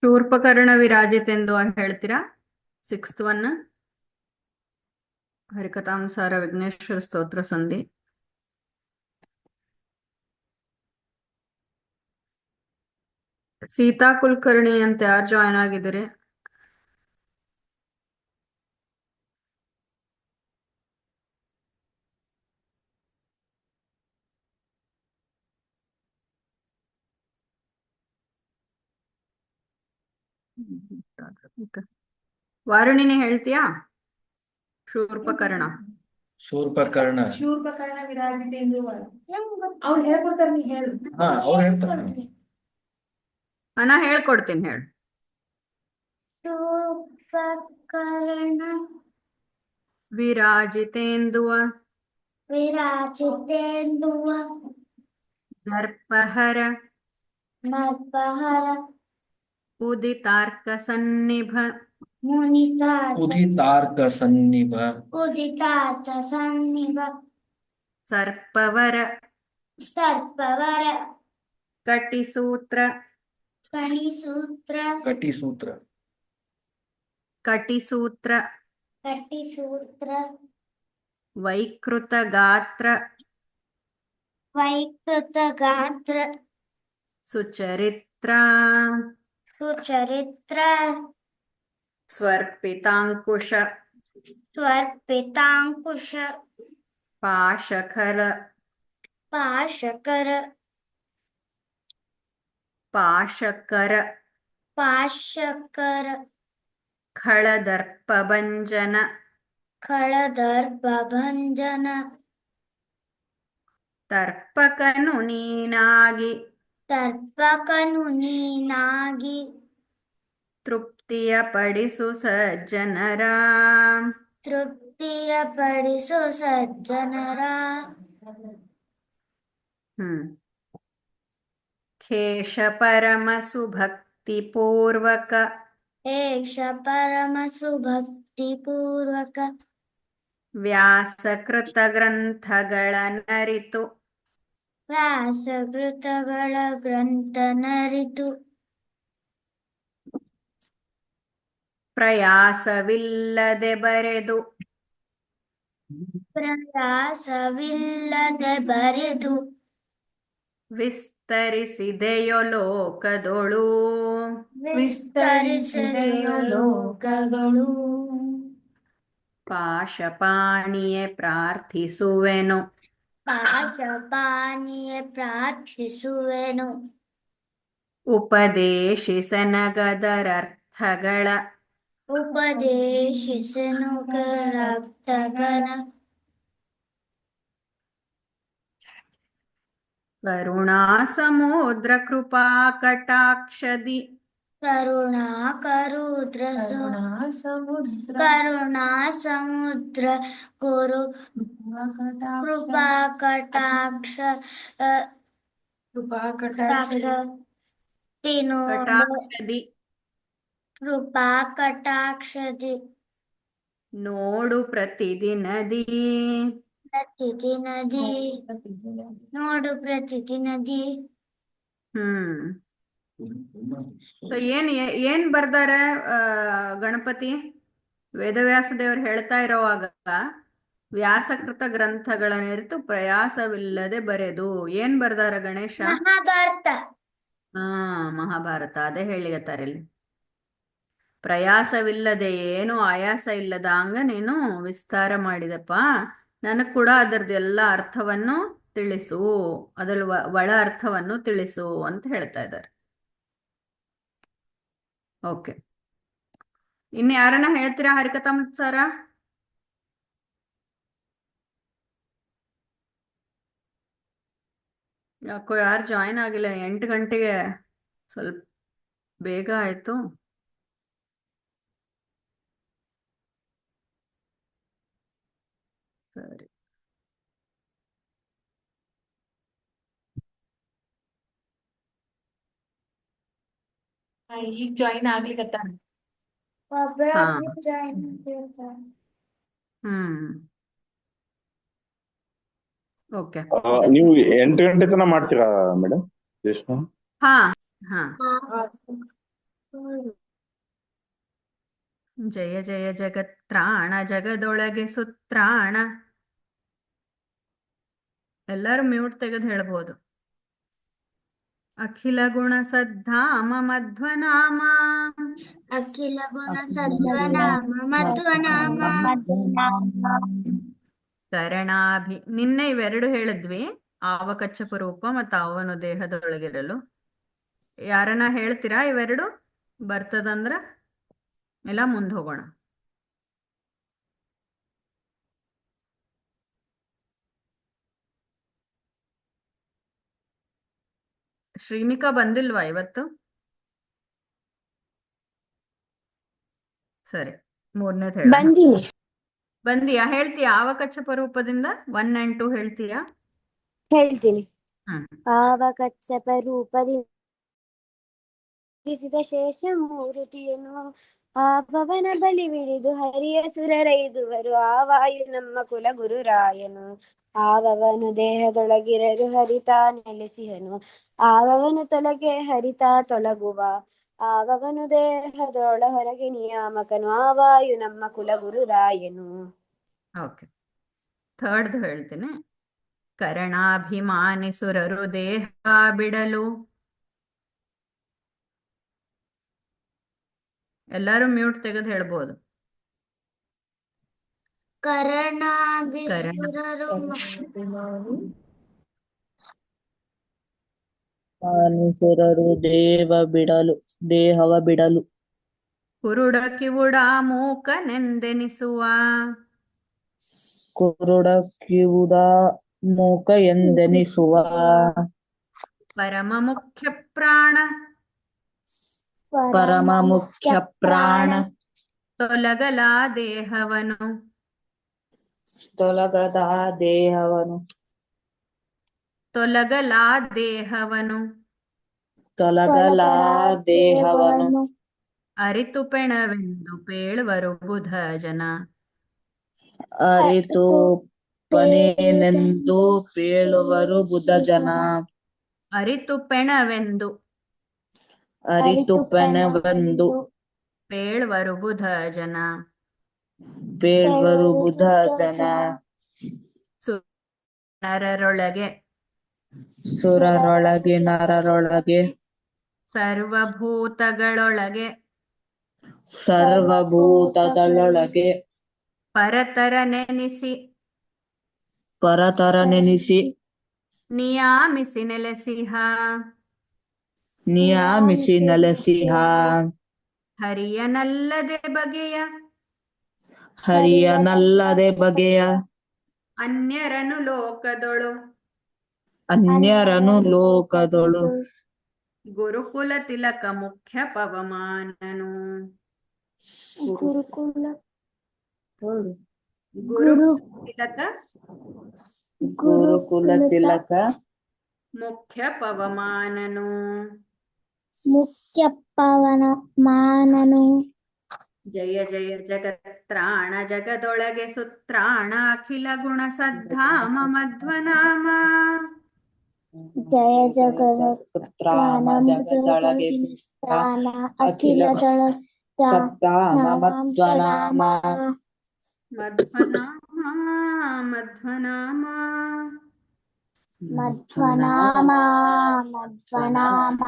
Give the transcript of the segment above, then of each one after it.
ಶೂರ್ಪಕರ್ಣ ವಿರಾಜಿತೆಂದು ಹೇಳ್ತೀರಾ? 6th one Harikathamsara Vighneshwara ಸ್ತೋತ್ರ ಸಂಧಿ. ಸೀತಾ ಕುಲಕರ್ಣಿ ಅಂತ ಯಾರು ಜಾಯ್ನ್ ಆಗಿದ್ದೀರಿ? ವಾರುಣಿನಿ ಹೇಳ್ತೀಯಾ? ಶೂರ್ಪಕರ್ಣ ಶೂರ್ಪಕರ್ಣ ವಿರಾಜಿತೆ ಎಂದು ಅವ್ರು ಹೇಳ್ಕೊಡ್ತಾರೆ, ನೀ ಹೇಳು. ಅವ್ರು ಹೇಳ್ತಾರೆ. ನಾ ಹೇಳ್ಕೊಡ್ತೀನಿ, ಹೇಳು. ಶೂರ್ಪಕರ್ಣ ವಿರಾಜಿತೇಂದುವ ದರ್ಪಹರ ನರ್ಪಹರ ಉದಿತಾರ್ಕ ಸನ್ನಿಭ ಉದಿತಾರ್ಕ ಸನ್ನಿಭ ಸರ್ಪವರ ಕಟಿಸೂತ್ರ ವೈಕೃತ ಗಾತ್ರ ಸುಚರಿತ್ರ ಸ್ವರ್ಪಿತಾಂಕುಶ ಪಾಶಕರ ಖಳದರ್ಪಭಂಜನ ತರ್ಪಕನು ನೀನಾಗಿ ತೃಪ್ತಿಯ ಪಡಿಸು ಸಜ್ಜನರ ಖೇಶ ಪರಮ ಸುಭಕ್ತಿ ಪೂರ್ವಕ ವ್ಯಾಸಕೃತ ಗ್ರಂಥಗಳ ನರಿತು ಪ್ರಯಾಸವಿಲ್ಲದೆ ಬರೆದು ವಿಸ್ತರಿಸಿದೆಯೋ ಲೋಕದೊಳು ಪಾಶಪಾಣಿಯೇ ಪ್ರಾರ್ಥಿಸುವೆನು ಉಪದೇಶಿಸನಗದರರ್ಥಗಳ ಕರುಣಾ ಸಮುದ್ರ ಕೃಪಾ ಕಟಾಕ್ಷದಿ ಕಟಾಕ್ಷದಿ ನೋಡು ಪ್ರತಿದಿನದಿ ಸೊ ಏನ್ ಬರ್ದಾರ ಗಣಪತಿ ವೇದವ್ಯಾಸ ದೇವರು ಹೇಳ್ತಾ ಇರೋವಾಗ ವ್ಯಾಸಕೃತ ಗ್ರಂಥಗಳ ನಿರಿತು ಪ್ರಯಾಸವಿಲ್ಲದೆ ಬರೆದು ಏನ್ ಬರ್ದಾರ ಗಣೇಶ? ಮಹಾಭಾರತ ಅದೇ ಹೇಳಿಗತ್ತಾರೆ ಇಲ್ಲಿ. ಪ್ರಯಾಸವಿಲ್ಲದೆ ಏನು ಆಯಾಸ ಇಲ್ಲದಂಗ ನೀನು ವಿಸ್ತಾರ ಮಾಡಿದಪ್ಪ, ನನಗ್ ಕೂಡ ಅದರದ್ದು ಎಲ್ಲ ಅರ್ಥವನ್ನು ತಿಳಿಸು, ಅದರ ಒಳ ಅರ್ಥವನ್ನು ತಿಳಿಸು ಅಂತ ಹೇಳ್ತಾ ಇದ್ದಾರೆ. ಓಕೆ, ಇನ್ನು ಯಾರನ್ನ ಹೇಳ್ತೀರಾ ಹರಿಕಥಾಂಸಾರ? ಯಾಕೋ ಯಾರು ಜಾಯಿನ್ ಆಗಿಲ್ಲ. 8 ಗಂಟೆಗೆ ಸ್ವಲ್ಪ ಬೇಗ ಆಯ್ತು. ಸರಿ, ಈಗ ಜಾಯಿನ್ ಆಗ್ಲಿಕತ್ತಾರ. ಓಕೆ. ನೀವು 8 ಗಂಟೆ ತನಕ ಮಾಡ್ತೀರಾ ಮೇಡಮ್? ಹಾ ಜಯ ಜಯ ಜಗತ್ರಾಣ ಜಗದೊಳಗೆ ಸುತ್ರಾಣ. ಎಲ್ಲರೂ ಮ್ಯೂಟ್ ತೆಗೆದು ಹೇಳ್ಬೋದು. ಅಖಿಲ ಗುಣ ಸದ್ಧಾಮ ಮಧ್ವನಾಮ. ಅಖಿಲ ಗುಣ ಸದ್ವನಾಮ ಮಧ್ವನಾಮ. ನಿನ್ನೆ ಇವೆರಡು ಹೇಳಿದ್ವಿ, ಆವಕಚ್ಚಪ ರೂಪ ಮತ್ತು ಅವನು ದೇಹದೊಳಗಿರಲು. ಯಾರನ್ನ ಹೇಳ್ತೀರಾ ಇವೆರಡು ಬರ್ತದಂದ್ರ? ಇಲ್ಲ ಮುಂದೆ ಹೋಗೋಣ. ಶ್ರೀಮಿಕಾ ಬಂದಿಲ್ವಾ ಇವತ್ತು? ಸರಿ, ಮೂರನೇದು ಹೇಳ. ಬಂದೀನಿ. ಬಂದಿಯಾ? ಹೇಳ್ತೀಯಾ ಆವಕಚ್ಚಪ ರೂಪದಿಂದ 1 and 2 ಹೇಳ್ತೀಯಾ? ಹೇಳ್ತೀನಿ. ಹ್ಮ್. ಆವಕಚ್ಚಪ ರೂಪದಿಂದ ಶೇಷ ಮೂರುತಿಯನ್ನು ಆಪವನ ಬಲಿ ಬಿಡಿದು ಹರಿಯ ಸುರರೈದುವರು. ಆವಾಯು ನಮ್ಮ ಕುಲ ಗುರುರಾಯನು. ಆವವನು ದೇಹದೊಳಗಿರಲು ಹರಿತಾ ನೆಲೆಸಿಹನು. ಆವವನು ತೊಲಗೆ ಹರಿತಾ ತೊಲಗುವ. ಆವವನು ದೇಹದೊಳ ಹೊರಗೆ ನಿಯಾಮಕನು. ಆವಾಯು ನಮ್ಮ ಕುಲ ಗುರುರಾಯನು. ಓಕೆ, ಥರ್ಡ್ ಹೇಳ್ತೀನಿ. ಕರಣಾಭಿಮಾನಿ ಸುರರು ದೇಹ ಬಿಡಲು. ಎಲ್ಲರೂ ಮ್ಯೂಟ್ ತೆಗೆದು ಹೇಳ್ಬೋದು. ಸುರರು ದೇಹವ ಬಿಡಲು. ಕುರುಡ ಕಿವುಡ ಮೂಕನೆಂದೆನಿಸುವ. ಕುರುಡ ಕಿವುಡ ಮೂಕ ಎಂದೆನಿಸುವ. ಪರಮ ಮುಖ್ಯ ಪ್ರಾಣ. ಪರಮ ಮುಖ್ಯ ಪ್ರಾಣ. ತೊಲಗಲ ದೇಹವನು. ತೊಲಗದ ದೇಹವನು. ತೊಲಗಲ ದೇಹವನು. ತೊಲಗಲ ದೇಹವನು. ಅರಿತು ಪೆಣವೆಂದು ಪೇಳುವರು ಬುಧ ಜನ. ಅರಿತು ಪನೇನೆಂದು ಪೇಳುವರು ಬುಧ ಜನ. ಅರಿತು ಪೆಣವೆಂದು. ಅರಿತು ಪೆಣವೆಂದು ಪೇಳುವರು ಬುಧ ಜನ. ಪೇಳುವರು ಬುಧ ಜನ. ನರರೊಳಗೆ. ಸುರರೊಳಗೆ ನರರೊಳಗೆ. ಸರ್ವಭೂತಗಳೊಳಗೆ. ಸರ್ವಭೂತಗಳೊಳಗೆ. ಪರತರ ನೆನೆಸಿ. ಪರತರ ನೆನೆಸಿ. ನಿಯಾಮಿಸಿ ನೆಲೆಸಿಹ. ನಿಯಾಮಿಸಿ ನೆಲೆಸಿಹ. ಹರಿಯನಲ್ಲದೆ ಬಗೆಯ. ಹರಿಯನಲ್ಲದೆ ಬಗೆಯ. ಅನ್ಯರನು ಲೋಕದೊಳು. ಅನ್ಯರನು ಲೋಕದೊಳು. ಗುರುಕುಲ ತಿಲಕ ಮುಖ್ಯ ಪವಮಾನನು. ಗುರುಕುಲ ತಿಲಕ ಗುರುಕುಲ ತಿಲಕ ಮುಖ್ಯ ಪವಮಾನನು. ಮುಖ್ಯ ಪವಮಾನನು. ಜಯ ಜಯ ಜಗತ್ರಾಣ ಜಗದೊಳಗೆ ಸುತ್ರಾಣ. ಅಖಿಲ ಗುಣ ಸದ್ಧಾಮ ಮಧ್ವನಾಮ. ಜಯ ಜಗತ್ರಾಮ ಜಗದೊಳಗೆ ಸುತ್ರಾಣ. ಅಖಿಲ ಸದ್ಧಾಮ ಮಧ್ವನಾಮ. ಮಧ್ವನಾಮ ಮಧ್ವನಾಮ ಮಧ್ವನಾಮ ಮಧ್ವನಾಮ.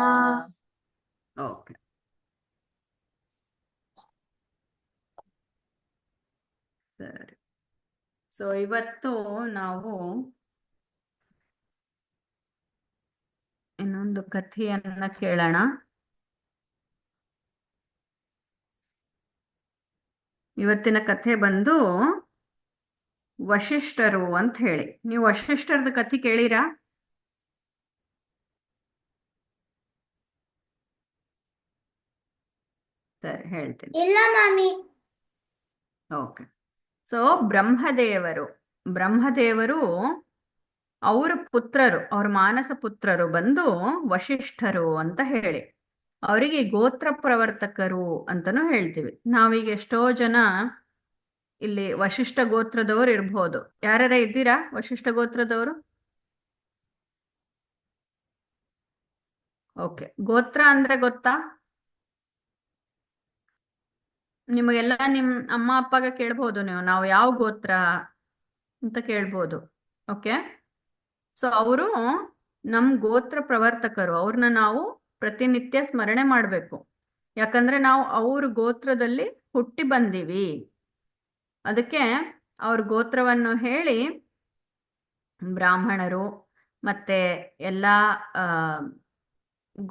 ಓಕೆ, ಸರಿ. ಸೊ ಇವತ್ತು ನಾವು ಇನ್ನೊಂದು ಕಥೆಯನ್ನ ಕೇಳೋಣ. ಇವತ್ತಿನ ಕಥೆ ಬಂದು ವಶಿಷ್ಠರು ಅಂತ ಹೇಳಿ. ನೀವು ವಶಿಷ್ಠರದ ಕಥೆ ಕೇಳಿರಾ? ಸರಿ, ಹೇಳ್ತೀನಿ. ಇಲ್ಲ ಮಾಮಿ. ಓಕೆ. ಸೊ ಬ್ರಹ್ಮದೇವರು ಅವರ ಪುತ್ರರು, ಅವ್ರ ಮಾನಸ ಪುತ್ರರು ಬಂದು ವಶಿಷ್ಠರು ಅಂತ ಹೇಳಿ, ಅವರಿಗೆ ಗೋತ್ರ ಪ್ರವರ್ತಕರು ಅಂತನೂ ಹೇಳ್ತೀವಿ. ನಾವೀಗ ಎಷ್ಟೋ ಜನ ಇಲ್ಲಿ ವಶಿಷ್ಠ ಗೋತ್ರದವ್ರು ಇರ್ಬೋದು. ಯಾರ್ಯಾರ ಇದ್ದೀರಾ ವಶಿಷ್ಠ ಗೋತ್ರದವರು? ಓಕೆ, ಗೋತ್ರ ಅಂದ್ರೆ ಗೊತ್ತಾ? ನಿಮಗೆಲ್ಲ ನಿಮ್ಮ ಅಮ್ಮ ಅಪ್ಪಗ ಕೇಳ್ಬೋದು, ನಾವು ಯಾವ ಗೋತ್ರ ಅಂತ ಕೇಳ್ಬೋದು. ಓಕೆ, ಸೊ ಅವರು ನಮ್ಮ ಗೋತ್ರ ಪ್ರವರ್ತಕರು. ಅವ್ರನ್ನ ನಾವು ಪ್ರತಿನಿತ್ಯ ಸ್ಮರಣೆ ಮಾಡಬೇಕು. ಯಾಕಂದ್ರೆ ನಾವು ಅವ್ರ ಗೋತ್ರದಲ್ಲಿ ಹುಟ್ಟಿ ಬಂದೀವಿ. ಅದಕ್ಕೆ ಅವ್ರ ಗೋತ್ರವನ್ನು ಹೇಳಿ ಬ್ರಾಹ್ಮಣರು ಮತ್ತೆ ಎಲ್ಲ ಆ,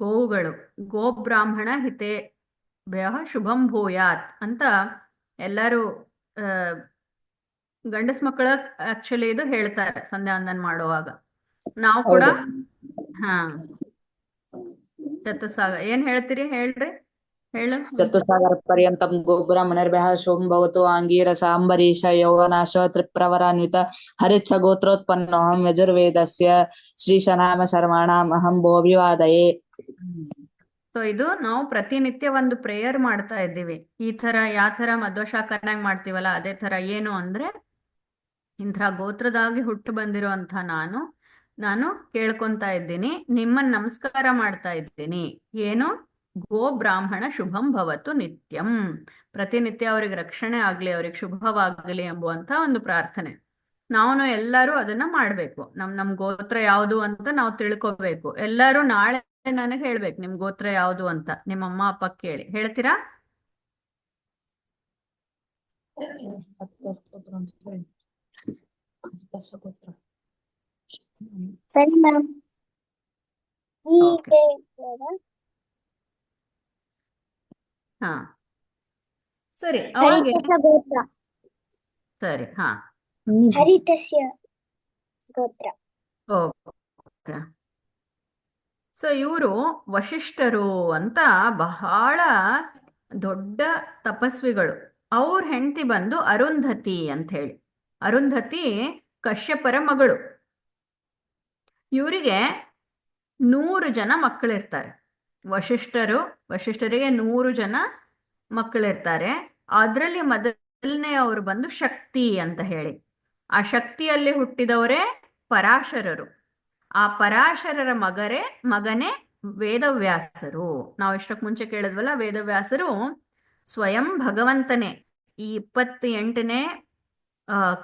ಗೋವುಗಳು, ಗೋಬ್ರಾಹ್ಮಣ ಹಿತೆ ಶುಭಂ ಭೂಯಾತ್ ಅಂತ ಎಲ್ಲರೂ ಗಂಡಸ್ ಮಕ್ಕಳ ಆಕ್ಚುಲಿ ಇದು ಹೇಳ್ತಾರೆ ಸಂಧ್ಯಾ ವಂದನ ಮಾಡುವಾಗ. ನಾವು ಕೂಡ ಹಾ ಚತುಸ್ಸಾಗರ ಏನ್ ಹೇಳ್ತೀರಿ ಹೇಳ್ರಿ, ಹೇಳು. ಚತುಸ್ಸಾಗರ ಪರ್ಯಂತಂ ಗೋಬ್ರಾಹ್ಮಣರ್ಭ್ಯಃ ಶುಭಂ ಭವತು ಆಂಗೀರಸ ಅಂಬರೀಷ ಯೌವನಾಶ್ವ ತ್ರಿಪ್ರವರಾನ್ವಿತ ಹರಿತ್ಸ ಗೋತ್ರೋತ್ಪನ್ನೋಹಂ ಯಜುರ್ವೇದಸ್ಯ ಶ್ರೀಶನಾಮ ಶರ್ವಾಣಾಂ ಅಹಂ ಭೋಭಿವಾದಯೇ. ಸೊ ಇದು ನಾವು ಪ್ರತಿನಿತ್ಯ ಒಂದು ಪ್ರೇಯರ್ ಮಾಡ್ತಾ ಇದ್ದೀವಿ. ಈ ತರ ಯಾವ ತರ ಮಧ್ವಶಾಖರ್ನಾಗ ಮಾಡ್ತೀವಲ್ಲ ಅದೇ ತರ. ಏನು ಅಂದ್ರೆ ಇಂಥ ಗೋತ್ರದಾಗಿ ಹುಟ್ಟು ಬಂದಿರೋಂಥ ನಾನು ಕೇಳ್ಕೊಂತಾ ಇದ್ದೀನಿ, ನಿಮ್ಮನ್ನ ನಮಸ್ಕಾರ ಮಾಡ್ತಾ ಇದ್ದೀನಿ. ಏನು? ಗೋ ಬ್ರಾಹ್ಮಣ ಶುಭಂ ಭವತು ನಿತ್ಯಂ. ಪ್ರತಿನಿತ್ಯ ಅವ್ರಿಗೆ ರಕ್ಷಣೆ ಆಗ್ಲಿ, ಅವ್ರಿಗೆ ಶುಭವಾಗಲಿ ಎಂಬುವಂತ ಒಂದು ಪ್ರಾರ್ಥನೆ. ನಾವು ಎಲ್ಲರೂ ಅದನ್ನ ಮಾಡ್ಬೇಕು. ನಮ್ ಗೋತ್ರ ಯಾವುದು ಅಂತ ನಾವು ತಿಳ್ಕೊಬೇಕು. ಎಲ್ಲರೂ ನಾಳೆ ನನಗೆ ಹೇಳ್ಬೇಕು ನಿಮ್ ಗೋತ್ರ ಯಾವುದು ಅಂತ. ನಿಮ್ಮ ಅಮ್ಮ ಅಪ್ಪ ಕೇಳಿ ಹೇಳ್ತೀರಾ? ಸರಿ ಮ್ಯಾಮ್. Okay. ಹಾ ಸರಿ, ಅವಾಗೆ ಹರಿತಸ್ಯ ಗೋತ್ರ. ಸರಿ. ಹಾ ಹರಿತಸ್ಯ ಗೋತ್ರ. ಓಕೆ. ಸೊ ಇವರು ವಶಿಷ್ಠರು ಅಂತ ಬಹಳ ದೊಡ್ಡ ತಪಸ್ವಿಗಳು. ಅವ್ರ ಹೆಂಡತಿ ಬಂದು ಅರುಂಧತಿ ಅಂತ ಹೇಳಿ. ಅರುಂಧತಿ ಕಶ್ಯಪರ ಮಗಳು. ಇವರಿಗೆ 100 ಜನ ಮಕ್ಕಳಿರ್ತಾರೆ. ವಶಿಷ್ಠರಿಗೆ 100 ಜನ ಮಕ್ಕಳಿರ್ತಾರೆ. ಅದರಲ್ಲಿ ಮೊದಲನೇ ಅವರು ಬಂದು ಶಕ್ತಿ ಅಂತ ಹೇಳಿ. ಆ ಶಕ್ತಿಯಲ್ಲಿ ಹುಟ್ಟಿದವರೇ ಪರಾಶರರು. ಆ ಪರಾಶರರ ಮಗನೇ ವೇದವ್ಯಾಸರು. ನಾವು ಇಷ್ಟಕ್ಕೆ ಮುಂಚೆ ಕೇಳಿದ್ವಲ್ಲ, ವೇದವ್ಯಾಸರು ಸ್ವಯಂ ಭಗವಂತನೇ. ಈ 28ನೇ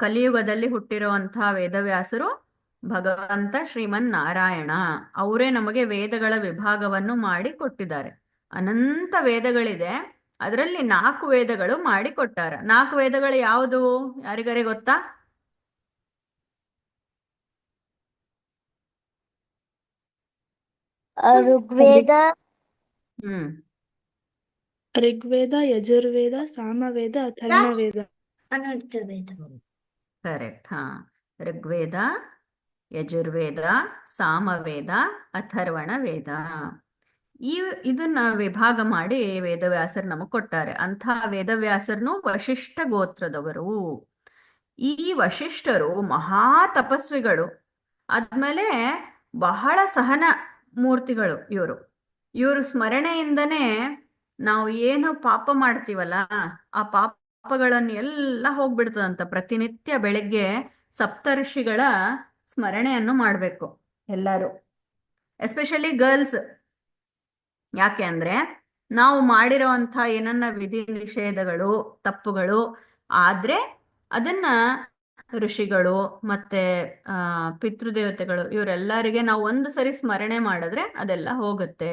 ಕಲಿಯುಗದಲ್ಲಿ ಹುಟ್ಟಿರುವಂತಹ ವೇದವ್ಯಾಸರು ಭಗವಂತ ಶ್ರೀಮನ್ ನಾರಾಯಣ. ಅವರೇ ನಮಗೆ ವೇದಗಳ ವಿಭಾಗವನ್ನು ಮಾಡಿ ಕೊಟ್ಟಿದ್ದಾರೆ. ಅನಂತ ವೇದಗಳಿದೆ, ಅದರಲ್ಲಿ 4 ವೇದಗಳು ಮಾಡಿ ಕೊಟ್ಟಾರ. 4 ವೇದಗಳು ಯಾವುದು? ಯಾರಿಗಾರೆ ಗೊತ್ತಾ? ಋಗ್ವೇದ, ಋಗ್ವೇದ, ಯಜುರ್ವೇದ, ಸಾಮವೇದ, ಅಥರ್ವವೇದ. ಕರೆಕ್ಟ್. ಹಾ, ಋಗ್ವೇದ, ಯಜುರ್ವೇದ, ಸಾಮವೇದ, ಅಥರ್ವಣ ವೇದ. ಇದನ್ನ ವಿಭಾಗ ಮಾಡಿ ವೇದವ್ಯಾಸರು ನಮಗ್ ಕೊಟ್ಟಾರೆ. ಅಂಥ ವೇದವ್ಯಾಸರನು ವಶಿಷ್ಠ ಗೋತ್ರದವರು. ಈ ವಶಿಷ್ಠರು ಮಹಾ ತಪಸ್ವಿಗಳು. ಆದ್ಮೇಲೆ ಬಹಳ ಸಹನ ಮೂರ್ತಿಗಳು. ಇವರು ಸ್ಮರಣೆಯಿಂದನೇ ನಾವು ಏನು ಪಾಪ ಮಾಡ್ತೀವಲ್ಲ ಆ ಪಾಪಗಳನ್ನು ಎಲ್ಲ ಹೋಗ್ಬಿಡ್ತದಂತ. ಪ್ರತಿನಿತ್ಯ ಬೆಳಿಗ್ಗೆ ಸಪ್ತರ್ಷಿಗಳ ಸ್ಮರಣೆಯನ್ನು ಮಾಡಬೇಕು ಎಲ್ಲರೂ, ಎಸ್ಪೆಷಲಿ ಗರ್ಲ್ಸ್. ಯಾಕೆ ಅಂದ್ರೆ ನಾವು ಮಾಡಿರೋಂಥ ಏನನ್ನ ವಿಧಿ ನಿಷೇಧಗಳು, ತಪ್ಪುಗಳು ಆದ್ರೆ ಅದನ್ನ ಋಷಿಗಳು ಮತ್ತೆ ಪಿತೃದೇವತೆಗಳು ಇವರೆಲ್ಲರಿಗೆ ನಾವು ಒಂದು ಸರಿ ಸ್ಮರಣೆ ಮಾಡಿದ್ರೆ ಅದೆಲ್ಲ ಹೋಗುತ್ತೆ.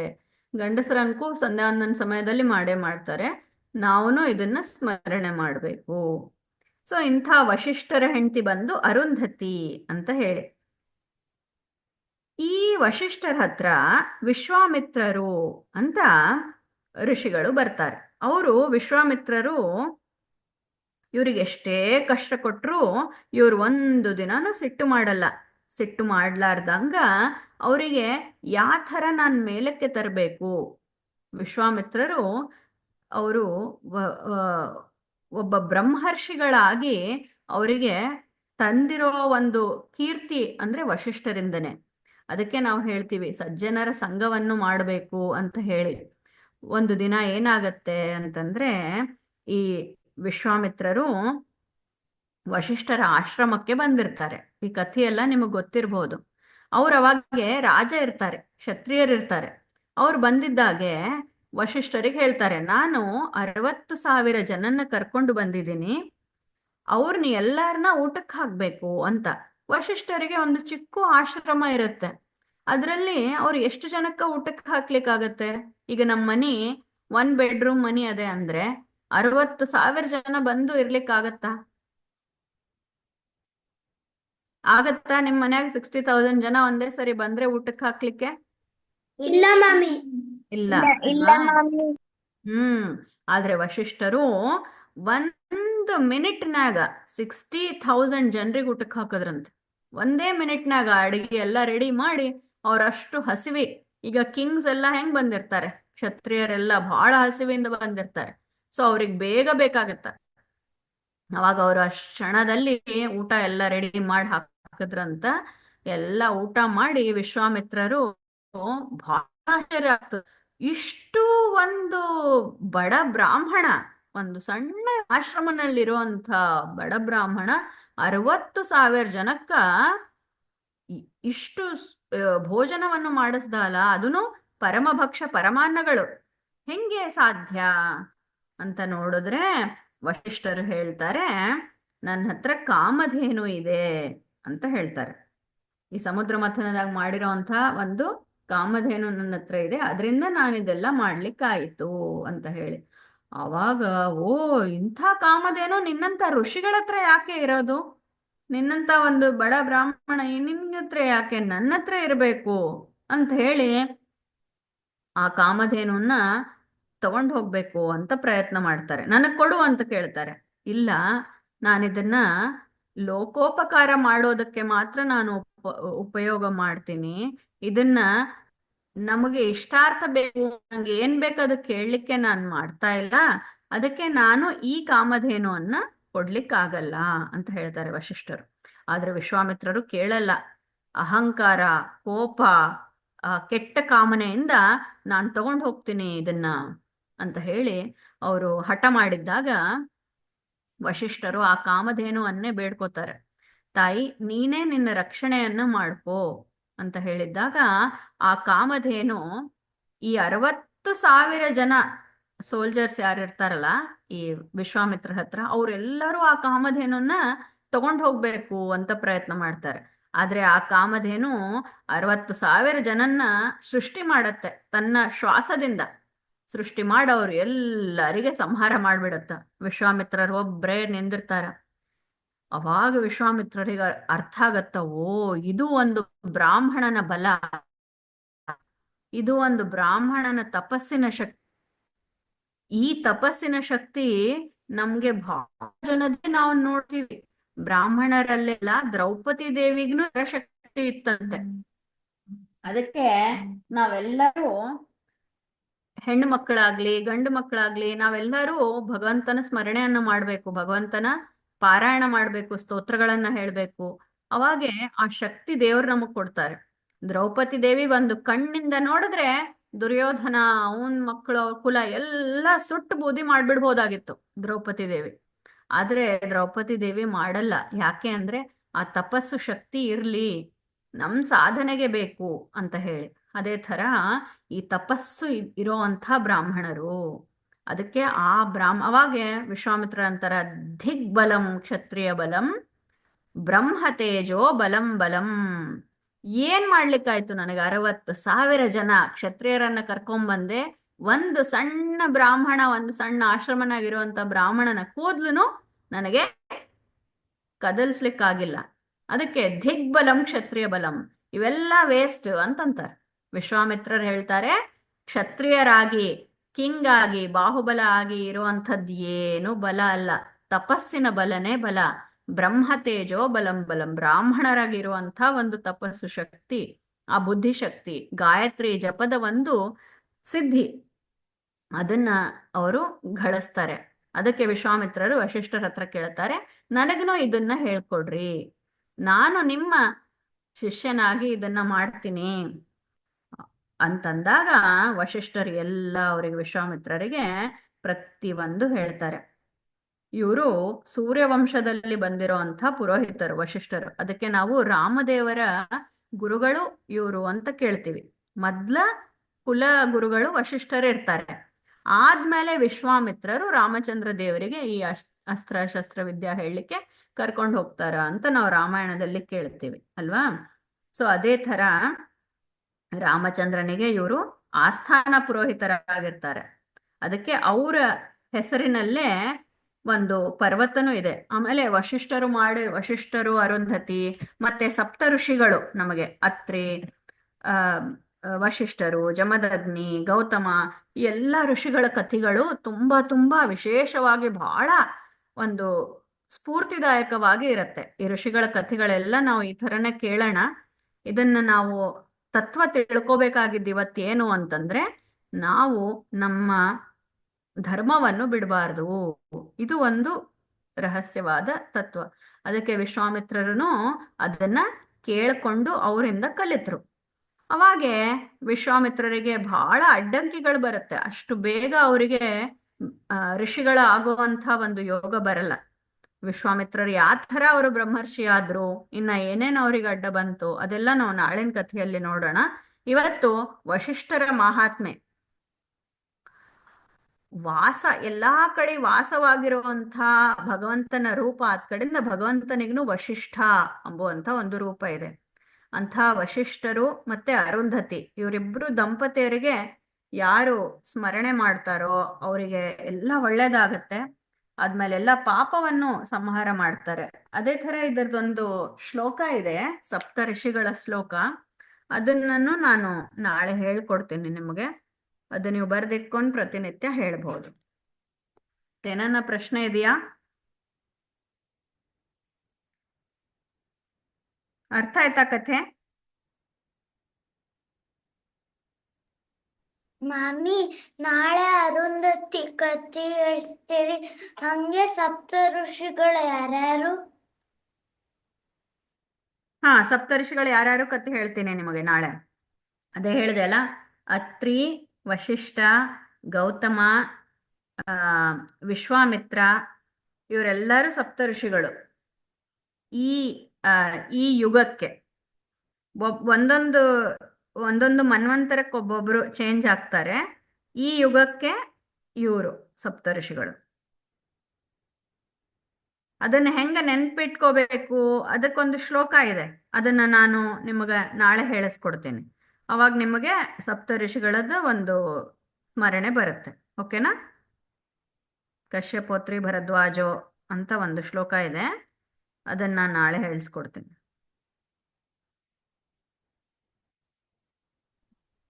ಗಂಡಸರಂಕು ಸಂಧ್ಯಾ ವಂದನ ಸಮಯದಲ್ಲಿ ಮಾಡೇ ಮಾಡ್ತಾರೆ. ನಾವು ಇದನ್ನ ಸ್ಮರಣೆ ಮಾಡಬೇಕು. ಸೊ ಇಂಥ ವಶಿಷ್ಠರ ಹೆಂಡತಿ ಬಂದು ಅರುಂಧತಿ ಅಂತ ಹೇಳಿ. ಈ ವಶಿಷ್ಠರ ಹತ್ರ ವಿಶ್ವಾಮಿತ್ರರು ಅಂತ ಋಷಿಗಳು ಬರ್ತಾರೆ. ವಿಶ್ವಾಮಿತ್ರರು ಇವ್ರಿಗೆ ಎಷ್ಟೇ ಕಷ್ಟ ಕೊಟ್ಟರು ಇವ್ರು ಒಂದು ದಿನಾನು ಸಿಟ್ಟು ಮಾಡಲ್ಲ. ಸಿಟ್ಟು ಮಾಡ್ಲಾರ್ದಂಗ ಅವರಿಗೆ ಯಾವ ಥರ ನಾನು ಮೇಲಕ್ಕೆ ತರಬೇಕು. ವಿಶ್ವಾಮಿತ್ರರು ಅವರು ಒಬ್ಬ ಬ್ರಹ್ಮರ್ಷಿಗಳಾಗಿ ಅವರಿಗೆ ತಂದಿರೋ ಒಂದು ಕೀರ್ತಿ ಅಂದ್ರೆ ವಶಿಷ್ಠರಿಂದನೇ. ಅದಕ್ಕೆ ನಾವು ಹೇಳ್ತೀವಿ ಸಜ್ಜನರ ಸಂಘವನ್ನು ಮಾಡಬೇಕು ಅಂತ ಹೇಳಿ. ಒಂದು ದಿನ ಏನಾಗತ್ತೆ ಅಂತಂದ್ರೆ, ಈ ವಿಶ್ವಾಮಿತ್ರರು ವಶಿಷ್ಠರ ಆಶ್ರಮಕ್ಕೆ ಬಂದಿರ್ತಾರೆ. ಈ ಕಥೆಯೆಲ್ಲ ನಿಮಗೆ ಗೊತ್ತಿರ್ಬೋದು. ಅವ್ರು ಅವಾಗೆ ರಾಜ ಇರ್ತಾರೆ, ಕ್ಷತ್ರಿಯರಿರ್ತಾರೆ. ಅವ್ರು ಬಂದಿದ್ದಾಗೆ ವಶಿಷ್ಠರಿಗೆ ಹೇಳ್ತಾರೆ, ನಾನು 60,000 ಜನನ್ನ ಕರ್ಕೊಂಡು ಬಂದಿದ್ದೀನಿ, ಅವ್ರನ್ನ ಎಲ್ಲಾರನ್ನ ಊಟಕ್ಕೆ ಹಾಕ್ಬೇಕು ಅಂತ. ವಶಿಷ್ಠರಿಗೆ ಒಂದು ಚಿಕ್ಕ ಆಶ್ರಮ ಇರುತ್ತೆ, ಅದರಲ್ಲಿ ಅವ್ರು ಎಷ್ಟು ಜನಕ್ಕ ಊಟಕ್ಕೆ ಹಾಕ್ಲಿಕ್ಕಾಗತ್ತೆ? ಈಗ ನಮ್ಮ ಮನಿ 1 ಬೆಡ್ರೂಮ್ ಮನಿ ಅದೇ ಅಂದ್ರೆ 60,000 ಜನ ಬಂದು ಇರ್ಲಿಕ್ಕಾಗತ್ತಾ? ಆಗತ್ತಾ? ನಿಮ್ ಮನ್ಯಾಗ 60,000 ಜನ ಒಂದೇ ಸರಿ ಬಂದ್ರೆ ಊಟಕ್ಕೆ ಹಾಕ್ಲಿಕ್ಕೆ? ಇಲ್ಲ ಮಾಮಿ. ಇಲ್ಲ ಇಲ್ಲ ಅಲ್ವಾ? ಮಾಮಿ. ಆದ್ರೆ ವಶಿಷ್ಠರು 1 ಮಿನಿಟ್ನಾಗ 60,000 ಜನರಿಗೆ ಊಟಕ್ಕೆ ಹಾಕೋದ್ರಂತೆ. ಒಂದೇ ಮಿನಿಟ್ನಾಗ ಅಡಿಗೆ ಎಲ್ಲ ರೆಡಿ ಮಾಡಿ, ಅವ್ರಷ್ಟು ಹಸಿವಿ. ಈಗ ಕಿಂಗ್ಸ್ ಎಲ್ಲ ಹೆಂಗ್ ಬಂದಿರ್ತಾರೆ, ಕ್ಷತ್ರಿಯರೆಲ್ಲ ಬಹಳ ಹಸಿವಿಂದ ಬಂದಿರ್ತಾರೆ, ಸೊ ಅವ್ರಿಗೆ ಬೇಗ ಬೇಕಾಗತ್ತ. ಅವಾಗ ಅವರು ಅಷ್ಟ್ ಕ್ಷಣದಲ್ಲಿ ಊಟ ಎಲ್ಲ ರೆಡಿ ಮಾಡಿ ಹಾಕಿದ್ರಂತ. ಎಲ್ಲ ಊಟ ಮಾಡಿ ವಿಶ್ವಾಮಿತ್ರರು ಬಹಳ ಆಶ್ಚರ್ಯ ಆಗ್ತದೆ, ಇಷ್ಟು ಒಂದು ಬಡ ಬ್ರಾಹ್ಮಣ, ಒಂದು ಸಣ್ಣ ಆಶ್ರಮನಲ್ಲಿರುವಂತ ಬಡ ಬ್ರಾಹ್ಮಣ 60,000 ಜನಕ್ಕ ಇಷ್ಟು ಭೋಜನವನ್ನು ಮಾಡಿಸ್ದಲ್ಲ, ಅದನ್ನು ಪರಮಭಕ್ಷ ಪರಮಾನ್ನಗಳು, ಹೆಂಗೆ ಸಾಧ್ಯ ಅಂತ ನೋಡಿದ್ರೆ ವಶಿಷ್ಠರು ಹೇಳ್ತಾರೆ, ನನ್ನ ಹತ್ರ ಕಾಮಧೇನು ಇದೆ ಅಂತ ಹೇಳ್ತಾರೆ. ಈ ಸಮುದ್ರ ಮಥನದಾಗ ಮಾಡಿರೋಂಥ ಒಂದು ಕಾಮಧೇನು ನನ್ನ ಹತ್ರ ಇದೆ, ಅದರಿಂದ ನಾನಿದೆಲ್ಲ ಮಾಡ್ಲಿಕ್ಕಾಯಿತು ಅಂತ ಹೇಳಿ. ಆವಾಗ, ಓ, ಇಂಥ ಕಾಮಧೇನು ನಿನ್ನಂತ ಋಷಿಗಳ ಹತ್ರ ಯಾಕೆ ಇರೋದು? ನಿನ್ನಂತ ಒಂದು ಬಡ ಬ್ರಾಹ್ಮಣ ನಿನ್ನ ಹತ್ರ ಯಾಕೆ, ನನ್ನ ಹತ್ರ ಇರಬೇಕು ಅಂತ ಹೇಳಿ ಆ ಕಾಮಧೇನುನ್ನ ತಗೊಂಡು ಹೋಗ್ಬೇಕು ಅಂತ ಪ್ರಯತ್ನ ಮಾಡ್ತಾರೆ. ನನಗ್ ಕೊಡು ಅಂತ ಕೇಳ್ತಾರೆ. ಇಲ್ಲ, ನಾನಿದನ್ನ ಲೋಕೋಪಕಾರ ಮಾಡೋದಕ್ಕೆ ಮಾತ್ರ ನಾನು ಉಪಯೋಗ ಮಾಡ್ತೀನಿ. ಇದನ್ನ ನಮಗೆ ಇಷ್ಟಾರ್ಥ ಬೇಕು, ನಂಗೆ ಏನ್ ಬೇಕು ಅದು ಕೇಳಲಿಕ್ಕೆ ನಾನು ಮಾಡ್ತಾ ಇಲ್ಲ, ಅದಕ್ಕೆ ನಾನು ಈ ಕಾಮಧೇನುವನ್ನ ಕೊಡ್ಲಿಕ್ಕಾಗಲ್ಲ ಅಂತ ಹೇಳ್ತಾರೆ ವಶಿಷ್ಠರು. ಆದ್ರೆ ವಿಶ್ವಾಮಿತ್ರರು ಕೇಳಲ್ಲ. ಅಹಂಕಾರ, ಕೋಪ, ಕೆಟ್ಟ ಕಾಮನೆಯಿಂದ ನಾನು ತಗೊಂಡು ಹೋಗ್ತೀನಿ ಇದನ್ನ ಅಂತ ಹೇಳಿ ಅವರು ಹಠ ಮಾಡಿದ್ದಾಗ ವಶಿಷ್ಠರು ಆ ಕಾಮಧೇನುವನ್ನೇ ಬೇಡ್ಕೋತಾರೆ. ತಾಯಿ, ನೀನೇ ನಿನ್ನ ರಕ್ಷಣೆಯನ್ನ ಮಾಡ್ಕೋ ಅಂತ ಹೇಳಿದ್ದಾಗ ಆ ಕಾಮಧೇನು ಈ 60,000 ಜನ ಸೋಲ್ಜರ್ಸ್ ಯಾರಿರ್ತಾರಲ್ಲ ಈ ವಿಶ್ವಾಮಿತ್ರ ಹತ್ರ, ಅವರೆಲ್ಲರೂ ಆ ಕಾಮಧೇನುನ್ನ ತಗೊಂಡು ಹೋಗ್ಬೇಕು ಅಂತ ಪ್ರಯತ್ನ ಮಾಡ್ತಾರೆ. ಆದ್ರೆ ಆ ಕಾಮಧೇನು 60,000 ಜನನ್ನ ಸೃಷ್ಟಿ ಮಾಡತ್ತೆ, ತನ್ನ ಶ್ವಾಸದಿಂದ ಸೃಷ್ಟಿ ಮಾಡವ್ರು ಎಲ್ಲರಿಗೆ ಸಂಹಾರ ಮಾಡ್ಬಿಡತ್ತ. ವಿಶ್ವಾಮಿತ್ರರು ಒಬ್ರೇ ನಿಂದಿರ್ತಾರ. ಅವಾಗ ವಿಶ್ವಾಮಿತ್ರರಿಗೆ ಅರ್ಥ ಆಗತ್ತ, ಓ, ಇದು ಒಂದು ಬ್ರಾಹ್ಮಣನ ಬಲ, ಇದು ಒಂದು ಬ್ರಾಹ್ಮಣನ ತಪಸ್ಸಿನ ಶಕ್ತಿ. ಈ ತಪಸ್ಸಿನ ಶಕ್ತಿ ನಮ್ಗೆ ಬಹಳ ಜನದೇ ನಾವು ನೋಡ್ತೀವಿ. ಬ್ರಾಹ್ಮಣರಲ್ಲೆಲ್ಲ ದ್ರೌಪದಿ ದೇವಿಗೂ ಶಕ್ತಿ ಇತ್ತಂತೆ. ಅದಕ್ಕೆ ನಾವೆಲ್ಲರೂ ಹೆಣ್ಣು ಮಕ್ಕಳಾಗ್ಲಿ ಗಂಡು ಮಕ್ಕಳಾಗ್ಲಿ ನಾವೆಲ್ಲರೂ ಭಗವಂತನ ಸ್ಮರಣೆಯನ್ನ ಮಾಡ್ಬೇಕು, ಭಗವಂತನ ಪಾರಾಯಣ ಮಾಡ್ಬೇಕು, ಸ್ತೋತ್ರಗಳನ್ನ ಹೇಳ್ಬೇಕು. ಅವಾಗೆ ಆ ಶಕ್ತಿ ದೇವ್ರು ನಮಗ್ ಕೊಡ್ತಾರೆ. ದ್ರೌಪದಿ ದೇವಿ ಒಂದು ಕಣ್ಣಿಂದ ನೋಡಿದ್ರೆ ದುರ್ಯೋಧನ, ಅವನ್ ಮಕ್ಕಳು, ಅವ್ರ ಕುಲ ಎಲ್ಲ ಸುಟ್ಟು ಬೂದಿ ಮಾಡ್ಬಿಡ್ಬೋದಾಗಿತ್ತು ದ್ರೌಪದಿ ದೇವಿ. ಆದ್ರೆ ದ್ರೌಪದಿ ದೇವಿ ಮಾಡಲ್ಲ. ಯಾಕೆ ಅಂದ್ರೆ ಆ ತಪಸ್ಸು ಶಕ್ತಿ ಇರ್ಲಿ, ನಮ್ ಸಾಧನೆಗೆ ಬೇಕು ಅಂತ ಹೇಳಿ. ಅದೇ ತರ ಈ ತಪಸ್ಸು ಇರೋಂಥ ಬ್ರಾಹ್ಮಣರು, ಅದಕ್ಕೆ ಆ ಅವಾಗೆ ವಿಶ್ವಾಮಿತ್ರ ಅಂತಾರ, ದಿಗ್ಬಲಂ ಕ್ಷತ್ರಿಯ ಬಲಂ ಬ್ರಹ್ಮ ತೇಜೋ ಬಲಂ ಬಲಂ. ಏನ್ ಮಾಡ್ಲಿಕ್ಕಾಯ್ತು ನನಗೆ? 60,000 ಜನ ಕ್ಷತ್ರಿಯರನ್ನ ಕರ್ಕೊಂಬಂದೆ, ಒಂದು ಸಣ್ಣ ಬ್ರಾಹ್ಮಣ, ಒಂದು ಸಣ್ಣ ಆಶ್ರಮನಾಗಿರುವಂತ ಬ್ರಾಹ್ಮಣನ ಕೂದ್ಲುನು ನನಗೆ ಕದಲ್ಸ್ಲಿಕ್ಕಾಗಿಲ್ಲ. ಅದಕ್ಕೆ ದಿಗ್ಬಲಂ ಕ್ಷತ್ರಿಯ ಬಲಂ, ಇವೆಲ್ಲ ವೇಸ್ಟ್ ಅಂತಂತಾರೆ. ವಿಶ್ವಾಮಿತ್ರರು ಹೇಳ್ತಾರೆ, ಕ್ಷತ್ರಿಯರಾಗಿ ಕಿಂಗ್ ಆಗಿ ಬಾಹುಬಲ ಆಗಿ ಇರುವಂಥದ್ದು ಏನು ಬಲ ಅಲ್ಲ, ತಪಸ್ಸಿನ ಬಲನೇ ಬಲ. ಬ್ರಹ್ಮ ತೇಜೋ ಬಲಂ ಬಲಂ, ಬ್ರಾಹ್ಮಣರಾಗಿರುವಂಥ ಒಂದು ತಪಸ್ಸು ಶಕ್ತಿ, ಆ ಬುದ್ಧಿಶಕ್ತಿ, ಗಾಯತ್ರಿ ಜಪದ ಒಂದು ಸಿದ್ಧಿ, ಅದನ್ನ ಅವರು ಗಳಿಸ್ತಾರೆ. ಅದಕ್ಕೆ ವಿಶ್ವಾಮಿತ್ರರು ವಶಿಷ್ಠರ ಹತ್ರ ಕೇಳ್ತಾರೆ, ನನಗನೂ ಇದನ್ನ ಹೇಳ್ಕೊಡ್ರಿ, ನಾನು ನಿಮ್ಮ ಶಿಷ್ಯನಾಗಿ ಇದನ್ನ ಮಾಡ್ತೀನಿ ಅಂತಂದಾಗ ವಶಿಷ್ಠರು ಎಲ್ಲ ಅವರಿಗೆ ವಿಶ್ವಾಮಿತ್ರರಿಗೆ ಪ್ರತಿಯೊಂದು ಹೇಳ್ತಾರೆ. ಇವರು ಸೂರ್ಯವಂಶದಲ್ಲಿ ಬಂದಿರೋಂಥ ಪುರೋಹಿತರು ವಶಿಷ್ಠರು. ಅದಕ್ಕೆ ನಾವು ರಾಮದೇವರ ಗುರುಗಳು ಇವರು ಅಂತ ಕೇಳ್ತೀವಿ. ಮೊದ್ಲ ಕುಲ ಗುರುಗಳು ವಶಿಷ್ಠರೇ ಇರ್ತಾರೆ. ಆದ್ಮೇಲೆ ವಿಶ್ವಾಮಿತ್ರರು ರಾಮಚಂದ್ರ ದೇವರಿಗೆ ಈ ಅಸ್ತ್ರ ಶಸ್ತ್ರ ವಿದ್ಯಾ ಹೇಳಲಿಕ್ಕೆ ಕರ್ಕೊಂಡು ಹೋಗ್ತಾರ ಅಂತ ನಾವು ರಾಮಾಯಣದಲ್ಲಿ ಕೇಳ್ತೀವಿ ಅಲ್ವಾ. ಸೊ ಅದೇ ತರ ರಾಮಚಂದ್ರನಿಗೆ ಇವರು ಆಸ್ಥಾನ ಪುರೋಹಿತರಾಗಿರ್ತಾರೆ. ಅದಕ್ಕೆ ಅವರ ಹೆಸರಿನಲ್ಲೇ ಒಂದು ಪರ್ವತನೂ ಇದೆ. ಆಮೇಲೆ ವಶಿಷ್ಠರು, ಅರುಂಧತಿ, ಮತ್ತೆ ಸಪ್ತ ಋಷಿಗಳು ನಮಗೆ ಅತ್ರಿ, ಆ ವಶಿಷ್ಠರು, ಜಮದಗ್ನಿ, ಗೌತಮ, ಈ ಎಲ್ಲ ಋಷಿಗಳ ಕಥೆಗಳು ತುಂಬಾ ತುಂಬಾ ವಿಶೇಷವಾಗಿ ಬಹಳ ಒಂದು ಸ್ಫೂರ್ತಿದಾಯಕವಾಗಿ ಇರುತ್ತೆ. ಈ ಋಷಿಗಳ ಕಥೆಗಳೆಲ್ಲ ನಾವು ಈ ಥರನೇ ಕೇಳೋಣ. ಇದನ್ನ ನಾವು ತತ್ವ ತಿಳ್ಕೋಬೇಕಾಗಿದ್ದು ಇವತ್ತೇನು ಅಂತಂದ್ರೆ, ನಾವು ನಮ್ಮ ಧರ್ಮವನ್ನು ಬಿಡಬಾರ್ದು. ಇದು ಒಂದು ರಹಸ್ಯವಾದ ತತ್ವ. ಅದಕ್ಕೆ ವಿಶ್ವಾಮಿತ್ರರನು ಅದನ್ನ ಕೇಳ್ಕೊಂಡು ಅವರಿಂದ ಕಲಿತರು. ಅವಾಗೆ ವಿಶ್ವಾಮಿತ್ರರಿಗೆ ಬಹಳ ಅಡ್ಡಂಕಿಗಳು ಬರುತ್ತೆ. ಅಷ್ಟು ಬೇಗ ಅವರಿಗೆ ಋಷಿಗಳ ಆಗುವಂಥ ಒಂದು ಯೋಗ ಬರಲ್ಲ. ವಿಶ್ವಾಮಿತ್ರರು ಯಾವ ಥರ ಅವರು ಬ್ರಹ್ಮರ್ಷಿ ಆದ್ರು, ಇನ್ನ ಏನೇನು ಅವ್ರಿಗೆ ಅಡ್ಡ ಬಂತು, ಅದೆಲ್ಲ ನಾವು ನಾಳಿನ ಕಥೆಯಲ್ಲಿ ನೋಡೋಣ. ಇವತ್ತು ವಶಿಷ್ಠರ ಮಹಾತ್ಮೆ, ಎಲ್ಲಾ ಕಡೆ ವಾಸವಾಗಿರುವಂಥ ಭಗವಂತನ ರೂಪ, ಆದ ಕಡೆಯಿಂದ ಭಗವಂತನಿಗೂ ವಶಿಷ್ಠ ಎಂಬುವಂಥ ಒಂದು ರೂಪ ಇದೆ. ಅಂಥ ವಶಿಷ್ಠರು ಮತ್ತೆ ಅರುಂಧತಿ ಇವರಿಬ್ರು ದಂಪತಿಯರಿಗೆ ಯಾರು ಸ್ಮರಣೆ ಮಾಡ್ತಾರೋ ಅವರಿಗೆ ಎಲ್ಲ ಒಳ್ಳೇದಾಗತ್ತೆ. ಆದ್ಮೇಲೆ ಎಲ್ಲ ಪಾಪವನ್ನು ಸಂಹಾರ ಮಾಡ್ತಾರೆ. ಅದೇ ತರ ಇದರದೊಂದು ಶ್ಲೋಕ ಇದೆ, ಸಪ್ತ ಋಷಿಗಳ ಶ್ಲೋಕ. ಅದನ್ನು ನಾನು ನಾಳೆ ಹೇಳ್ಕೊಡ್ತೀನಿ ನಿಮಗೆ. ಅದು ನೀವು ಬರೆದಿಟ್ಕೊಂಡು ಪ್ರತಿನಿತ್ಯ ಹೇಳ್ಬಹುದು. ಏನನ್ನ ಪ್ರಶ್ನೆ ಇದೆಯಾ? ಅರ್ಥ ಆಯ್ತಾ ಕಥೆ? ಮಾಮಿ, ನಾಳೆ ಅರುಂಧತಿ ಕಥೆ ಹೇಳ್ತೀರಿ. ಹಂಗೆ ಸಪ್ತ ಋಷಿಗಳು ಯಾರ್ಯಾರು? ಹಾ, ಸಪ್ತರ್ಷಿಗಳು ಯಾರ್ಯಾರು ಕಥೆ ಹೇಳ್ತೀನಿ ನಿಮಗೆ ನಾಳೆ. ಅದೇ ಹೇಳಿದೆ ಅಲ್ಲ, ಅತ್ರಿ, ವಶಿಷ್ಠ, ಗೌತಮ, ವಿಶ್ವಾಮಿತ್ರ, ಇವರೆಲ್ಲರೂ ಸಪ್ತ ಋಷಿಗಳು. ಈ ಯುಗಕ್ಕೆ ಒಂದೊಂದು ಮನ್ವಂತರಕ್ಕೆ ಒಬ್ಬೊಬ್ರು ಚೇಂಜ್ ಆಗ್ತಾರೆ. ಈ ಯುಗಕ್ಕೆ ಇವರು ಸಪ್ತ ಋಷಿಗಳು. ಅದನ್ನ ಹೆಂಗ ನೆನ್ಪಿಟ್ಕೋಬೇಕು, ಅದಕ್ಕೊಂದು ಶ್ಲೋಕ ಇದೆ. ಅದನ್ನ ನಾನು ನಿಮಗೆ ನಾಳೆ ಹೇಳಿಸ್ಕೊಡ್ತೀನಿ. ಅವಾಗ ನಿಮಗೆ ಸಪ್ತ ಋಷಿಗಳದ್ದು ಒಂದು ಸ್ಮರಣೆ ಬರುತ್ತೆ. ಓಕೆನಾ? ಕಶ್ಯಪೋತ್ರಿ ಭರದ್ವಾಜೋ ಅಂತ ಒಂದು ಶ್ಲೋಕ ಇದೆ, ಅದನ್ನ ನಾಳೆ ಹೇಳಿಸ್ಕೊಡ್ತೀನಿ.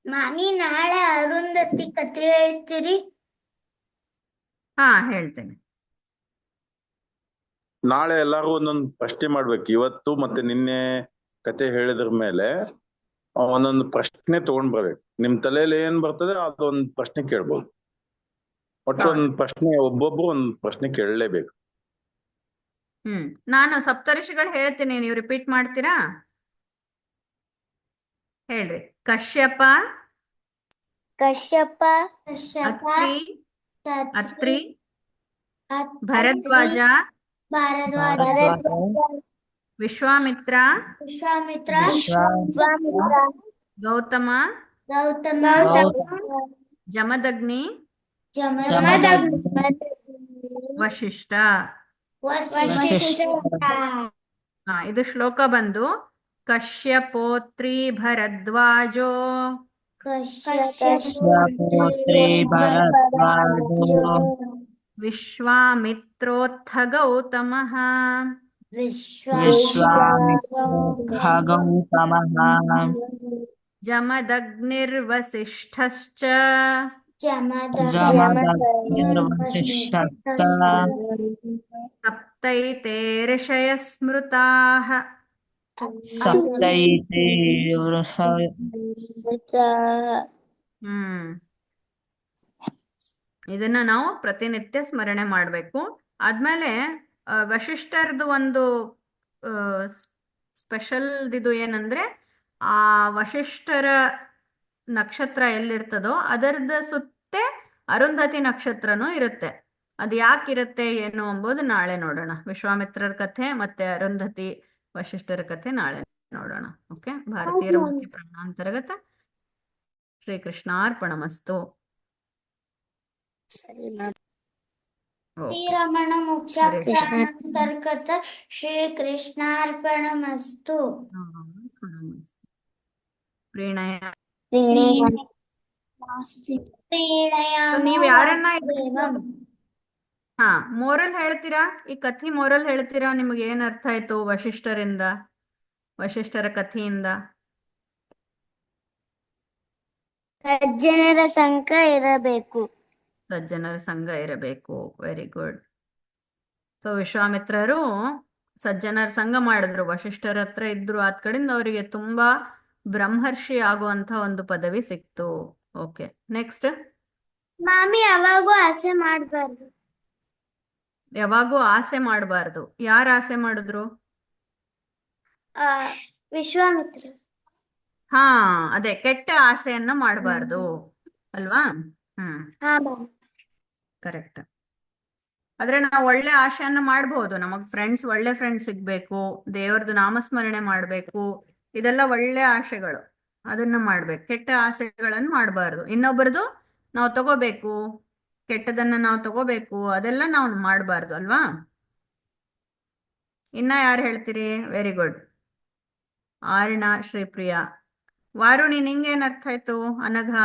ಮಾಮಿ, ನಾಳೆ ಅರುಂಧತಿ ಕಥೆ ಹೇಳ್ತೀರಿ? ಹಾ, ಹೇಳ್ತೇನೆ. ನಾಳೆ ಎಲ್ಲಾರು ಒಂದೊಂದು ಪ್ರಶ್ನೆ ಮಾಡ್ಬೇಕು. ಇವತ್ತು ಮತ್ತೆ ನಿನ್ನೆ ಕತೆ ಹೇಳಿದ್ರ ಮೇಲೆ ಒಂದೊಂದು ಪ್ರಶ್ನೆ ತಗೊಂಡ್ ಬರ್ಬೇಕು. ನಿಮ್ ತಲೆಯಲ್ಲಿ ಏನ್ ಬರ್ತದೆ ಅದೊಂದು ಪ್ರಶ್ನೆ ಕೇಳ್ಬೋದು. ಒಟ್ಟು ಒಂದು ಪ್ರಶ್ನೆ, ಒಬ್ಬೊಬ್ರು ಒಂದು ಪ್ರಶ್ನೆ ಕೇಳಲೇಬೇಕು. ನಾನು ಸಪ್ತರ್ಷಿಗಳು ಹೇಳ್ತೀನಿ, ನೀವು ರಿಪೀಟ್ ಮಾಡ್ತೀರಾ? ಹೇಳ್ರಿ. ಕಶ್ಯಪ, ಅತ್ರಿ, ಭರದ್ವಾಜ, ವಿಶ್ವಾಮಿತ್ರ, ಗೌತಮ, ಜಮದಗ್ನಿ, ವಶಿಷ್ಠ. ಇದು ಶ್ಲೋಕ ಬಂದು ಕಶ್ಯಪೋತ್ರಿ ಭರದ್ವಾಜೋ ವಿಶ್ವಾಮಿತ್ರೋತ್ಥ ಗೌತಮಃ ಜಮದಗ್ನಿರ್ವಸಿಷ್ಠಶ್ಚ ಸಪ್ತೈತೆ ಋಷಯಃ ಸ್ಮೃತಾಃ. ಇದನ್ನ ನಾವು ಪ್ರತಿನಿತ್ಯ ಸ್ಮರಣೆ ಮಾಡಬೇಕು. ಆದ್ಮೇಲೆ ವಶಿಷ್ಠರದು ಒಂದು ಸ್ಪೆಷಲ್ ಇದು ಏನಂದ್ರೆ, ಆ ವಶಿಷ್ಠರ ನಕ್ಷತ್ರ ಎಲ್ಲಿರ್ತದೋ ಅದರದ ಸುತ್ತೆ ಅರುಂಧತಿ ನಕ್ಷತ್ರನೂ ಇರುತ್ತೆ. ಅದು ಯಾಕಿರುತ್ತೆ ಏನು ಎಂಬುದು ನಾಳೆ ನೋಡೋಣ. ವಿಶ್ವಾಮಿತ್ರರ ಕಥೆ ಮತ್ತೆ ಅರುಂಧತಿ ವಶಿಷ್ಠರ ಕಥೆ ನಾಳೆ ನೋಡೋಣ. ಓಕೆ. ಭಾರತೀಯರ ಮುಖ್ಯ ಪ್ರಾಣಾಂತರ್ಗತ. ಶ್ರೀಕೃಷ್ಣಾರ್ಪಣಮಸ್ತು. ಓಕೆ ಶ್ರೀರಮಣ ಮುಖ್ಯ ಹರೇ ಕೃಷ್ಣ. ಕರ್ಕಟ ಶ್ರೀ ಕೃಷ್ಣಾರ್ಪಣಮಸ್ತು. ಪ್ರಣಯ. ಪ್ರಣಯಾಮೋ ನೀವ್ ಯಾರನ್ನ ವಾಸುದೇವಂ. ಹಾ ಮೋರಲ್ ಹೇಳ್ತೀರಾ? ಈ ಕಥೆ ಮೋರಲ್ ಹೇಳ್ತೀರಾ? ನಿಮ್ಗೆ ಏನ್ ಅರ್ಥ ಆಯ್ತು ವಶಿಷ್ಠರಿಂದ, ವಶಿಷ್ಠರ ಕಥೆಯಿಂದ? ಸಜ್ಜನರ ಸಂಘ ಇರಬೇಕು. ಸಜ್ಜನರ ಸಂಘ ಇರಬೇಕು. Very good. ಸೊ ವಿಶ್ವಾಮಿತ್ರರು ಸಜ್ಜನರ ಸಂಘ ಮಾಡಿದ್ರು, ವಶಿಷ್ಠರ ಹತ್ರ ಇದ್ರು, ಆದ್ ಕಡೆಯಿಂದ ಅವರಿಗೆ ತುಂಬಾ ಬ್ರಹ್ಮರ್ಷಿ ಆಗುವಂತ ಒಂದು ಪದವಿ ಸಿಕ್ತು. Okay, next. ಮಾಮಿ ಯಾವಾಗೂ ಆಸೆ ಮಾಡಬಾರ್ದು. ಯಾವಾಗೂ ಆಸೆ ಮಾಡಬಾರ್ದು. ಯಾರು ಆಸೆ ಮಾಡಿದ್ರು? ವಿಶ್ವಾಮಿತ್ರ. ಹಾ ಅದೇ, ಕೆಟ್ಟ ಆಸೆಯನ್ನ ಮಾಡಬಾರ್ದು ಅಲ್ವಾ? ಹಾ ಮ್ಯಾಮ್. ಕರೆಕ್ಟ್. ಆದ್ರೆ ನಾವು ಒಳ್ಳೆ ಆಶೆಯನ್ನ ಮಾಡ್ಬೋದು. ನಮಗ್ ಫ್ರೆಂಡ್ಸ್, ಒಳ್ಳೆ ಫ್ರೆಂಡ್ಸ್ ಸಿಗ್ಬೇಕು, ದೇವರದು ನಾಮಸ್ಮರಣೆ ಮಾಡ್ಬೇಕು, ಇದೆಲ್ಲ ಒಳ್ಳೆ ಆಶೆಗಳು. ಅದನ್ನ ಮಾಡ್ಬೇಕು. ಕೆಟ್ಟ ಆಸೆಗಳನ್ನ ಮಾಡಬಾರ್ದು. ಇನ್ನೊಬ್ಬರದು ನಾವು ತಗೋಬೇಕು, ಕೆಟ್ಟದನ್ನ ನಾವು ತಗೋಬೇಕು, ಅದೆಲ್ಲ ನಾವು ಮಾಡಬಾರ್ದು ಅಲ್ವಾ? ಇನ್ನ ಯಾರು ಹೇಳ್ತೀರಿ? Very good. ಆರ್ಣ, ಶ್ರೀಪ್ರಿಯಾ. ವಾರುಣಿ, ನಿಂಗೇನ್ ಅರ್ಥ ಆಯ್ತು? ಅನಘ,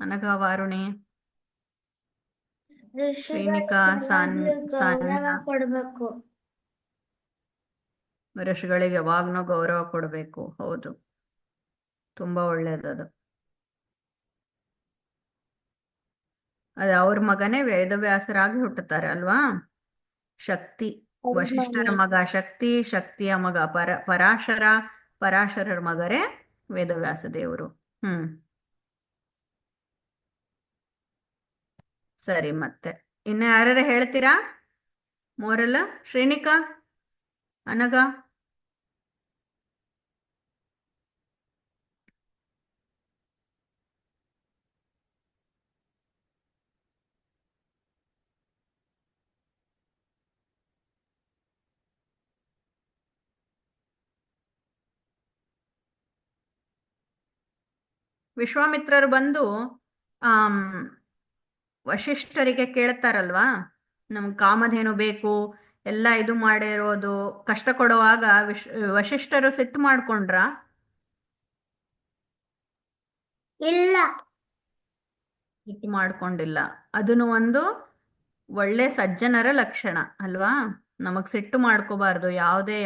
ಅನಘ, ವಾರುಣಿ, ಶ್ರೀನಿಕಾ, ಗೌರವ ಸಾನ್ಯಾ. ಕೊಡ್ಬೇಕು. ಋಷಿಗಳಿಗೆ ಯಾವಾಗ್ನೂ ಗೌರವ ಕೊಡಬೇಕು. ಹೌದು, ತುಂಬಾ ಒಳ್ಳೇದದು. ಅದೇ ಅವ್ರ ಮಗನೇ ವೇದವ್ಯಾಸರಾಗಿ ಹುಟ್ಟುತ್ತಾರೆ ಅಲ್ವಾ? ಶಕ್ತಿ, ವಶಿಷ್ಠರ ಮಗ ಶಕ್ತಿ, ಶಕ್ತಿಯ ಮಗ ಪರಾಶರ, ಪರಾಶರರ ಮಗರೇ ವೇದವ್ಯಾಸ ದೇವರು. ಸರಿ, ಮತ್ತೆ ಇನ್ನು ಯಾರ್ಯಾರು ಹೇಳ್ತೀರಾ ಮೋರಲ್? ಶ್ರೀನಿಕಾ, ಅನಘ. ವಿಶ್ವಾಮಿತ್ರರು ಬಂದು ವಶಿಷ್ಠರಿಗೆ ಕೇಳ್ತಾರಲ್ವಾ, ನಮ್ಗೆ ಕಾಮಧೇನು ಬೇಕು, ಎಲ್ಲ ಇದು ಮಾಡಿರೋದು ಕಷ್ಟ ಕೊಡುವಾಗ ವಶಿಷ್ಠರು ಸಿಟ್ಟು ಮಾಡ್ಕೊಂಡ್ರ? ಇಲ್ಲ, ಸಿಟ್ಟು ಮಾಡ್ಕೊಂಡಿಲ್ಲ. ಅದನ್ನು ಒಂದು ಒಳ್ಳೆ ಸಜ್ಜನರ ಲಕ್ಷಣ ಅಲ್ವಾ? ನಮಗ್ ಸಿಟ್ಟು ಮಾಡ್ಕೋಬಾರ್ದು.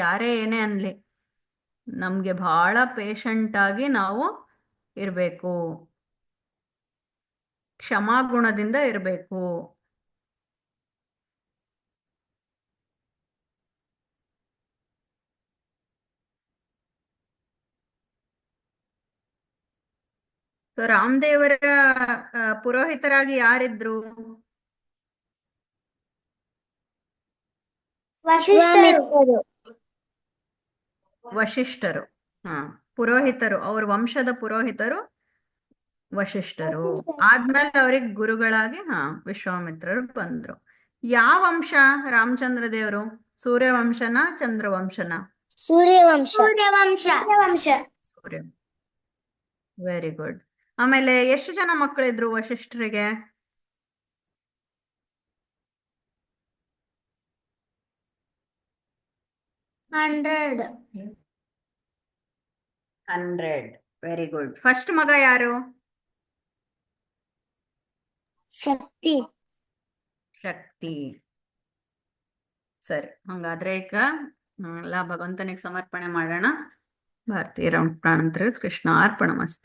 ಯಾರೇ ಏನೇ ಅನ್ಲಿ, ನಮ್ಗೆ ಬಹಳ ಪೇಷಂಟ್ ಆಗಿ ನಾವು ಇರ್ಬೇಕು, ಕ್ಷಮಾಗುಣದಿಂದ ಇರಬೇಕು. ರಾಮದೇವರ ಪುರೋಹಿತರಾಗಿ ಯಾರಿದ್ರು? ವಶಿಷ್ಠರು. ಪುರೋಹಿತರು, ಅವ್ರ ವಂಶದ ಪುರೋಹಿತರು ವಶಿಷ್ಠರು. ಆದ್ಮೇಲೆ ಅವ್ರಿಗೆ ಗುರುಗಳಾಗಿ ವಿಶ್ವಾಮಿತ್ರರು ಬಂದ್ರು. ಯಾವ ವಂಶ ರಾಮಚಂದ್ರ ದೇವರು? ಸೂರ್ಯವಂಶನ, ಚಂದ್ರವಂಶನ? ಸೂರ್ಯವಂಶ. ಸೂರ್ಯವಂಶ. ಸೂರ್ಯ. Very good. ಆಮೇಲೆ ಎಷ್ಟು ಜನ ಮಕ್ಕಳಿದ್ರು ವಶಿಷ್ಠರಿಗೆ? 100. Very good. ಫಸ್ಟ್ ಮಗ ಯಾರು? ಶಕ್ತಿ. ಶಕ್ತಿ. ಸರಿ, ಹಂಗಾದ್ರೆ ಈಗ ಎಲ್ಲ ಭಗವಂತನಿಗೆ ಸಮರ್ಪಣೆ ಮಾಡೋಣ. ಭಾರತೀಯ ಪ್ರಾಣಂತರಿಗೆ ಕೃಷ್ಣ ಅರ್ಪಣಮಸ್ತು.